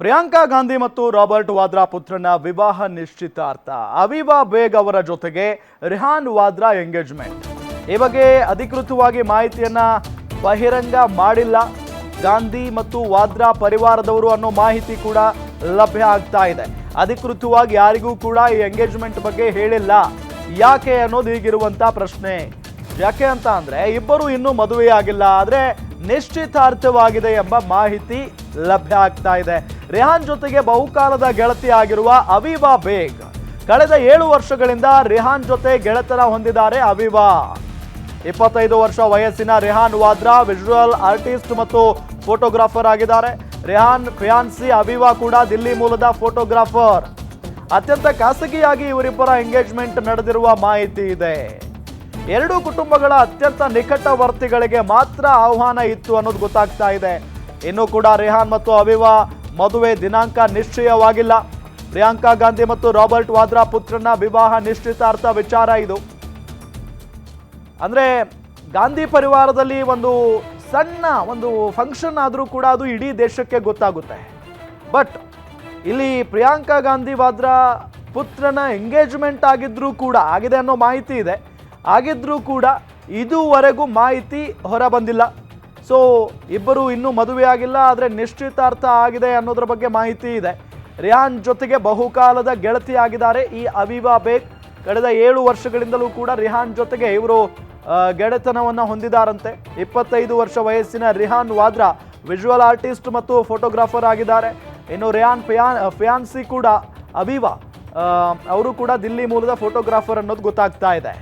ಪ್ರಿಯಾಂಕಾ ಗಾಂಧಿ ಮತ್ತು ರಾಬರ್ಟ್ ವಾದ್ರಾ ಪುತ್ರನ ವಿವಾಹ ನಿಶ್ಚಿತಾರ್ಥ. ಅವೀವಾ ಬೇಗ್ ಅವರ ಜೊತೆಗೆ ರಿಹಾನ್ ವಾದ್ರಾ ಎಂಗೇಜ್ಮೆಂಟ್. ಈ ಬಗ್ಗೆ ಅಧಿಕೃತವಾಗಿ ಮಾಹಿತಿಯನ್ನ ಬಹಿರಂಗ ಮಾಡಿಲ್ಲ ಗಾಂಧಿ ಮತ್ತು ವಾದ್ರಾ ಪರಿವಾರದವರು ಅನ್ನೋ ಮಾಹಿತಿ ಕೂಡ ಲಭ್ಯ ಆಗ್ತಾ ಇದೆ. ಅಧಿಕೃತವಾಗಿ ಯಾರಿಗೂ ಕೂಡ ಈ ಎಂಗೇಜ್ಮೆಂಟ್ ಬಗ್ಗೆ ಹೇಳಿಲ್ಲ. ಯಾಕೆ ಅನ್ನೋದು ಈಗಿರುವಂತ ಪ್ರಶ್ನೆ. ಯಾಕೆ ಅಂತ ಅಂದ್ರೆ ಇಬ್ಬರು ಇನ್ನೂ ಮದುವೆಯಾಗಿಲ್ಲ, ಆದ್ರೆ ನಿಶ್ಚಿತಾರ್ಥವಾಗಿದೆ ಎಂಬ ಮಾಹಿತಿ ಲಭ್ಯ ಆಗ್ತಾ ಇದೆ. ರಿಹಾನ್ ಜೊತೆಗೆ ಬಹುಕಾಲದ ಗೆಳತಿ ಆಗಿರುವ ಅವೀವಾ ಬೇಗ್ ಕಳೆದ 7 ವರ್ಷಗಳಿಂದ ರಿಹಾನ್ ಜೊತೆ ಗೆಳೆತನ ಹೊಂದಿದ್ದಾರೆ. ಅವೀವಾ 25 ವರ್ಷ ವಯಸ್ಸಿನ ರಿಹಾನ್ ವಾದ್ರಾ ವಿಜುವಲ್ ಆರ್ಟಿಸ್ಟ್ ಮತ್ತು ಫೋಟೋಗ್ರಾಫರ್ ಆಗಿದ್ದಾರೆ. ರಿಹಾನ್ ಫಿಯಾನ್ಸಿ ಅವೀವಾ ಕೂಡ ದಿಲ್ಲಿ ಮೂಲದ ಫೋಟೋಗ್ರಾಫರ್. ಅತ್ಯಂತ ಖಾಸಗಿಯಾಗಿ ಇವರಿಬ್ಬರ ಎಂಗೇಜ್ಮೆಂಟ್ ನಡೆದಿರುವ ಮಾಹಿತಿ ಇದೆ. ಎರಡೂ ಕುಟುಂಬಗಳ ಅತ್ಯಂತ ನಿಕಟವರ್ತಿಗಳಿಗೆ ಮಾತ್ರ ಆಹ್ವಾನ ಇತ್ತು ಅನ್ನೋದು ಗೊತ್ತಾಗ್ತಾ ಇದೆ. ಇನ್ನು ಕೂಡ ರಿಹಾನ್ ಮತ್ತು ಅವೀವಾ ಮದುವೆ ದಿನಾಂಕ ನಿಶ್ಚಯವಾಗಿಲ್ಲ. ಪ್ರಿಯಾಂಕಾ ಗಾಂಧಿ ಮತ್ತು ರಾಬರ್ಟ್ ವಾದ್ರಾ ಪುತ್ರನ ವಿವಾಹ ನಿಶ್ಚಿತಾರ್ಥ ವಿಚಾರ ಇದು. ಅಂದ್ರೆ ಗಾಂಧಿ ಪರಿವಾರದಲ್ಲಿ ಒಂದು ಸಣ್ಣ ಒಂದು ಫಂಕ್ಷನ್ ಆದರೂ ಕೂಡ ಅದು ಇಡೀ ದೇಶಕ್ಕೆ ಗೊತ್ತಾಗುತ್ತೆ. ಬಟ್ ಇಲ್ಲಿ ಪ್ರಿಯಾಂಕಾ ಗಾಂಧಿ ವಾದ್ರಾ ಪುತ್ರನ ಎಂಗೇಜ್ಮೆಂಟ್ ಆಗಿದ್ರೂ ಕೂಡ ಆಗಿದೆ ಅನ್ನೋ ಮಾಹಿತಿ ಇದೆ. ಆಗಿದ್ರೂ ಕೂಡ ಇದುವರೆಗೂ ಮಾಹಿತಿ ಹೊರ ಬಂದಿಲ್ಲ. ಸೊ ಇಬ್ಬರು ಇನ್ನೂ ಮದುವೆಯಾಗಿಲ್ಲ, ಆದರೆ ನಿಶ್ಚಿತಾರ್ಥ ಆಗಿದೆ ಅನ್ನೋದ್ರ ಬಗ್ಗೆ ಮಾಹಿತಿ ಇದೆ. ರಿಹಾನ್ ಜೊತೆಗೆ ಬಹುಕಾಲದ ಗೆಳತಿ ಆಗಿದ್ದಾರೆ ಈ ಅವೀವಾ ಬೇಗ್. ಕಳೆದ 7 ವರ್ಷಗಳಿಂದಲೂ ಕೂಡ ರಿಹಾನ್ ಜೊತೆಗೆ ಇವರು ಗೆಳೆತನವನ್ನು ಹೊಂದಿದ್ದಾರಂತೆ. 25 ವರ್ಷ ವಯಸ್ಸಿನ ರಿಹಾನ್ ವಾದ್ರಾ ವಿಜುವಲ್ ಆರ್ಟಿಸ್ಟ್ ಮತ್ತು ಫೋಟೋಗ್ರಾಫರ್ ಆಗಿದ್ದಾರೆ. ಇನ್ನು ರಿಹಾನ್ ಫಿಯಾನ್ಸಿ ಕೂಡ ಅವೀವಾ ಅವರು ಕೂಡ ದಿಲ್ಲಿ ಮೂಲದ ಫೋಟೋಗ್ರಾಫರ್ ಅನ್ನೋದು ಗೊತ್ತಾಗ್ತಾ ಇದೆ.